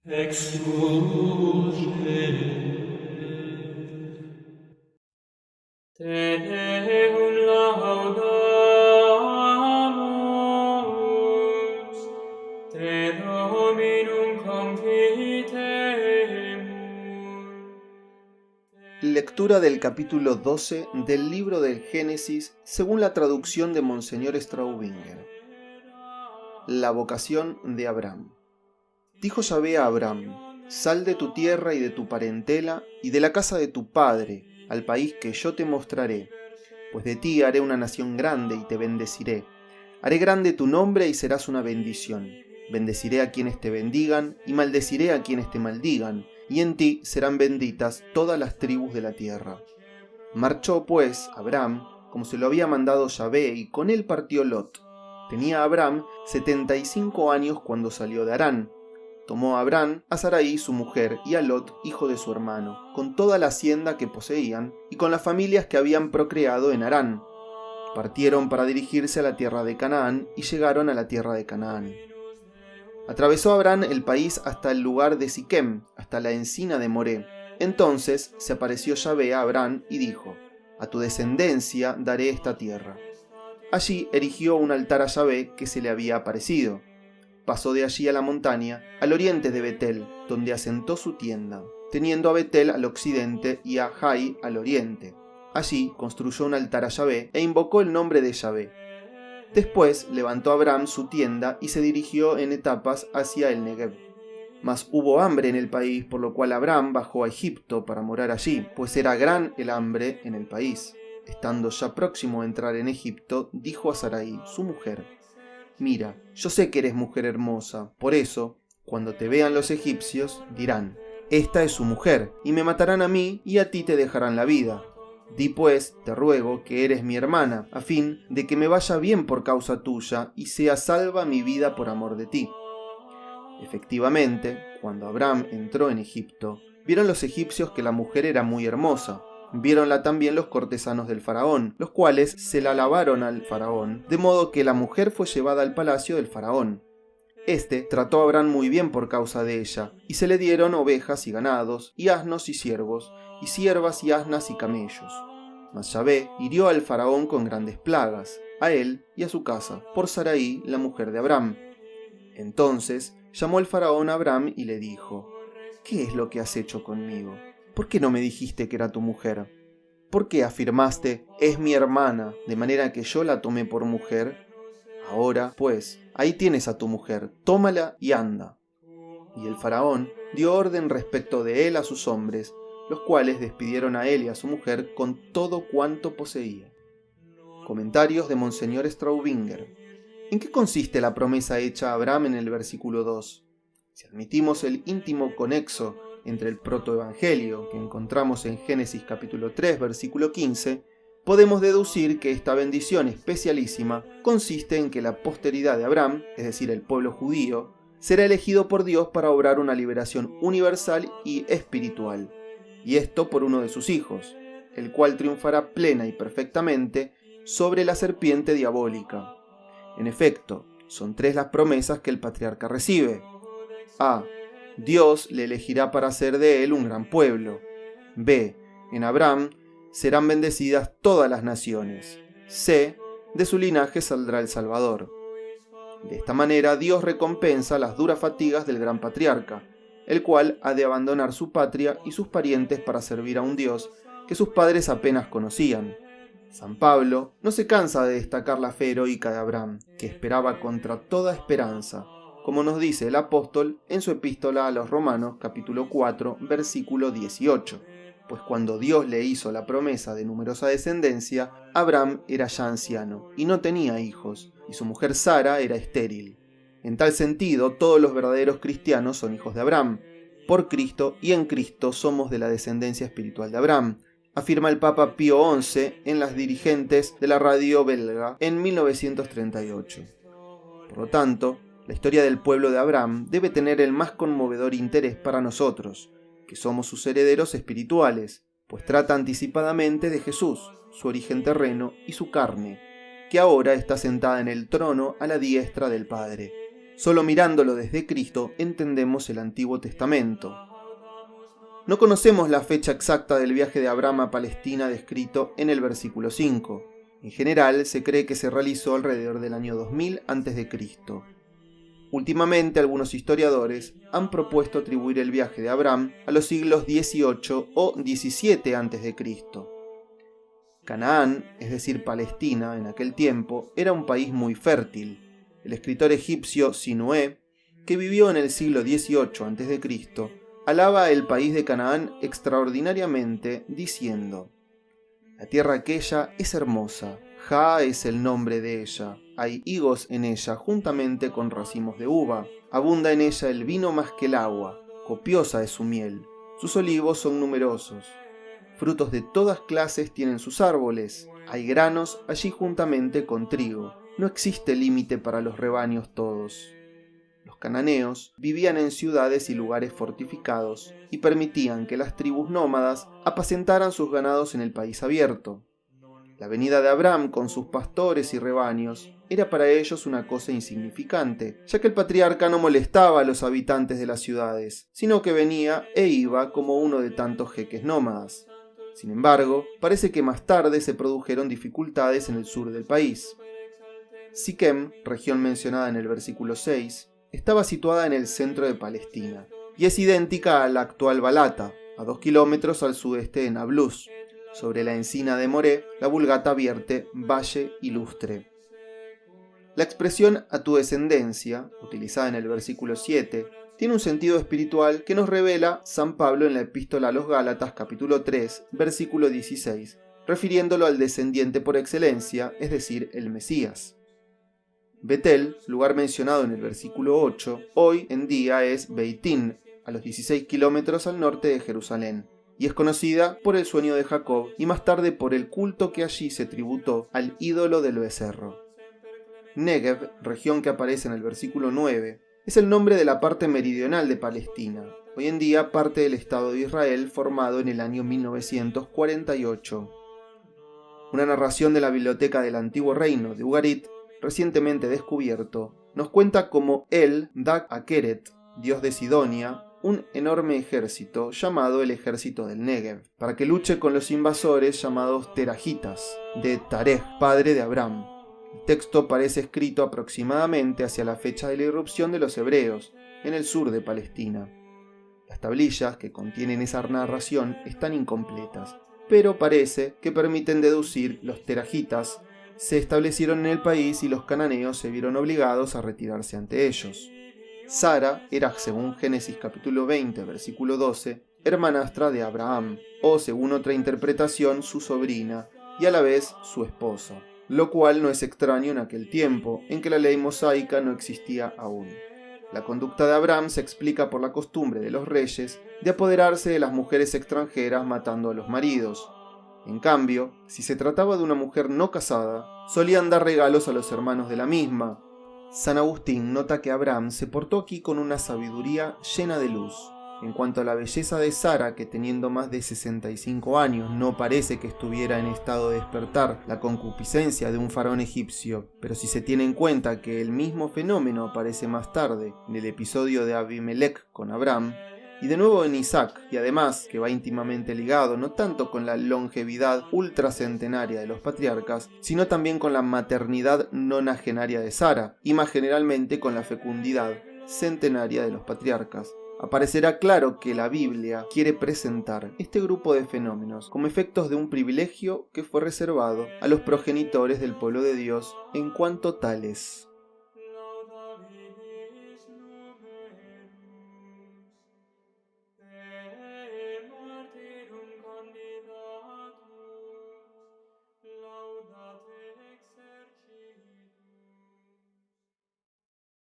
Exulge, te Deum laudamus, te Dominum confitemus. Lectura del capítulo 12 del libro del Génesis según la traducción de Monseñor Straubinger. La vocación de Abraham. Dijo Yahvé a Abraham: sal de tu tierra y de tu parentela y de la casa de tu padre, al país que yo te mostraré, pues de ti haré una nación grande y te bendeciré. Haré grande tu nombre y serás una bendición. Bendeciré a quienes te bendigan y maldeciré a quienes te maldigan, y en ti serán benditas todas las tribus de la tierra. Marchó pues Abraham como se lo había mandado Yahvé, y con él partió Lot. Tenía Abraham 75 años cuando salió de Harán. Tomó a Abraham a Sarai su mujer y a Lot, hijo de su hermano, con toda la hacienda que poseían y con las familias que habían procreado en Harán. Partieron para dirigirse a la tierra de Canaán y llegaron a la tierra de Canaán. Atravesó Abraham el país hasta el lugar de Siquem, hasta la encina de Moré. Entonces se apareció Yahvé a Abraham y dijo: a tu descendencia daré esta tierra. Allí erigió un altar a Yahvé que se le había aparecido. Pasó de allí a la montaña, al oriente de Betel, donde asentó su tienda, teniendo a Betel al occidente y a Jai al oriente. Allí construyó un altar a Yahvé e invocó el nombre de Yahvé. Después levantó Abraham su tienda y se dirigió en etapas hacia el Negev. Mas hubo hambre en el país, por lo cual Abraham bajó a Egipto para morar allí, pues era gran el hambre en el país. Estando ya próximo a entrar en Egipto, dijo a Sarai, su mujer: mira, yo sé que eres mujer hermosa, por eso, cuando te vean los egipcios, dirán: esta es su mujer, y me matarán a mí, y a ti te dejarán la vida. Di pues, te ruego, que eres mi hermana, a fin de que me vaya bien por causa tuya, y sea salva mi vida por amor de ti. Efectivamente, cuando Abraham entró en Egipto, vieron los egipcios que la mujer era muy hermosa. Viéronla también los cortesanos del faraón, los cuales se la alabaron al faraón, de modo que la mujer fue llevada al palacio del faraón. Este trató a Abraham muy bien por causa de ella, y se le dieron ovejas y ganados, y asnos y siervos, y siervas y asnas y camellos. Mas Yahvé hirió al faraón con grandes plagas, a él y a su casa, por Sarai, la mujer de Abraham. Entonces llamó el faraón a Abraham y le dijo: ¿qué es lo que has hecho conmigo? ¿Por qué no me dijiste que era tu mujer? ¿Por qué afirmaste: es mi hermana, de manera que yo la tomé por mujer? Ahora, pues, ahí tienes a tu mujer, tómala y anda. Y el faraón dio orden respecto de él a sus hombres, los cuales despidieron a él y a su mujer con todo cuanto poseía. Comentarios de Monseñor Straubinger. ¿En qué consiste la promesa hecha a Abraham en el versículo 2? Si admitimos el íntimo conexo entre el protoevangelio que encontramos en Génesis capítulo 3, versículo 15, podemos deducir que esta bendición especialísima consiste en que la posteridad de Abraham, es decir, el pueblo judío, será elegido por Dios para obrar una liberación universal y espiritual, y esto por uno de sus hijos, el cual triunfará plena y perfectamente sobre la serpiente diabólica. En efecto, son tres las promesas que el patriarca recibe. A. Dios le elegirá para hacer de él un gran pueblo. B. En Abraham serán bendecidas todas las naciones. C. De su linaje saldrá el Salvador. De esta manera Dios recompensa las duras fatigas del gran patriarca, el cual ha de abandonar su patria y sus parientes para servir a un Dios que sus padres apenas conocían. San Pablo no se cansa de destacar la fe heroica de Abraham, que esperaba contra toda esperanza, como nos dice el apóstol en su epístola a los Romanos, capítulo 4, versículo 18. Pues cuando Dios le hizo la promesa de numerosa descendencia, Abraham era ya anciano y no tenía hijos, y su mujer Sara era estéril. En tal sentido, todos los verdaderos cristianos son hijos de Abraham. Por Cristo y en Cristo somos de la descendencia espiritual de Abraham, afirma el Papa Pío XI en las dirigentes de la radio belga en 1938. Por lo tanto, la historia del pueblo de Abraham debe tener el más conmovedor interés para nosotros, que somos sus herederos espirituales, pues trata anticipadamente de Jesús, su origen terreno y su carne, que ahora está sentada en el trono a la diestra del Padre. Solo mirándolo desde Cristo entendemos el Antiguo Testamento. No conocemos la fecha exacta del viaje de Abraham a Palestina descrito en el versículo 5. En general, se cree que se realizó alrededor del año 2000 a.C. Últimamente, algunos historiadores han propuesto atribuir el viaje de Abraham a los siglos XVIII o XVII a.C. Canaán, es decir, Palestina, en aquel tiempo, era un país muy fértil. El escritor egipcio Sinué, que vivió en el siglo XVIII a.C., alaba el país de Canaán extraordinariamente, diciendo: «La tierra aquella es hermosa, Ja es el nombre de ella, hay higos en ella juntamente con racimos de uva, abunda en ella el vino más que el agua, copiosa es su miel, sus olivos son numerosos, frutos de todas clases tienen sus árboles, hay granos allí juntamente con trigo, no existe límite para los rebaños todos». Los cananeos vivían en ciudades y lugares fortificados y permitían que las tribus nómadas apacentaran sus ganados en el país abierto. La venida de Abraham con sus pastores y rebaños era para ellos una cosa insignificante, ya que el patriarca no molestaba a los habitantes de las ciudades, sino que venía e iba como uno de tantos jeques nómadas. Sin embargo, parece que más tarde se produjeron dificultades en el sur del país. Siquem, región mencionada en el versículo 6, estaba situada en el centro de Palestina, y es idéntica a la actual Balata, a 2 kilómetros al sudeste de Nablus. Sobre la encina de Moré, la Vulgata vierte Valle Ilustre. La expresión «a tu descendencia», utilizada en el versículo 7, tiene un sentido espiritual que nos revela San Pablo en la Epístola a los Gálatas capítulo 3, versículo 16, refiriéndolo al descendiente por excelencia, es decir, el Mesías. Betel, lugar mencionado en el versículo 8, hoy en día es Beitín, a los 16 kilómetros al norte de Jerusalén, y es conocida por el sueño de Jacob y más tarde por el culto que allí se tributó al ídolo del becerro. Negev, región que aparece en el versículo 9, es el nombre de la parte meridional de Palestina, hoy en día parte del Estado de Israel formado en el año 1948. Una narración de la Biblioteca del Antiguo Reino de Ugarit, recientemente descubierto, nos cuenta cómo él da a Keret, dios de Sidonia, un enorme ejército llamado el ejército del Negev, para que luche con los invasores llamados terajitas, de Tareh, padre de Abraham. El texto parece escrito aproximadamente hacia la fecha de la irrupción de los hebreos, en el sur de Palestina. Las tablillas que contienen esa narración están incompletas, pero parece que permiten deducir los terajitas se establecieron en el país y los cananeos se vieron obligados a retirarse ante ellos. Sara era, según Génesis capítulo 20, versículo 12, hermanastra de Abraham, o según otra interpretación, su sobrina, y a la vez su esposa, lo cual no es extraño en aquel tiempo, en que la ley mosaica no existía aún. La conducta de Abraham se explica por la costumbre de los reyes de apoderarse de las mujeres extranjeras matando a los maridos. En cambio, si se trataba de una mujer no casada, solían dar regalos a los hermanos de la misma. San Agustín nota que Abraham se portó aquí con una sabiduría llena de luz. En cuanto a la belleza de Sara, que teniendo más de 65 años no parece que estuviera en estado de despertar la concupiscencia de un faraón egipcio, pero si se tiene en cuenta que el mismo fenómeno aparece más tarde en el episodio de Abimelech con Abraham, y de nuevo en Isaac, y además que va íntimamente ligado no tanto con la longevidad ultracentenaria de los patriarcas, sino también con la maternidad nonagenaria de Sara, y más generalmente con la fecundidad centenaria de los patriarcas, aparecerá claro que la Biblia quiere presentar este grupo de fenómenos como efectos de un privilegio que fue reservado a los progenitores del pueblo de Dios en cuanto tales.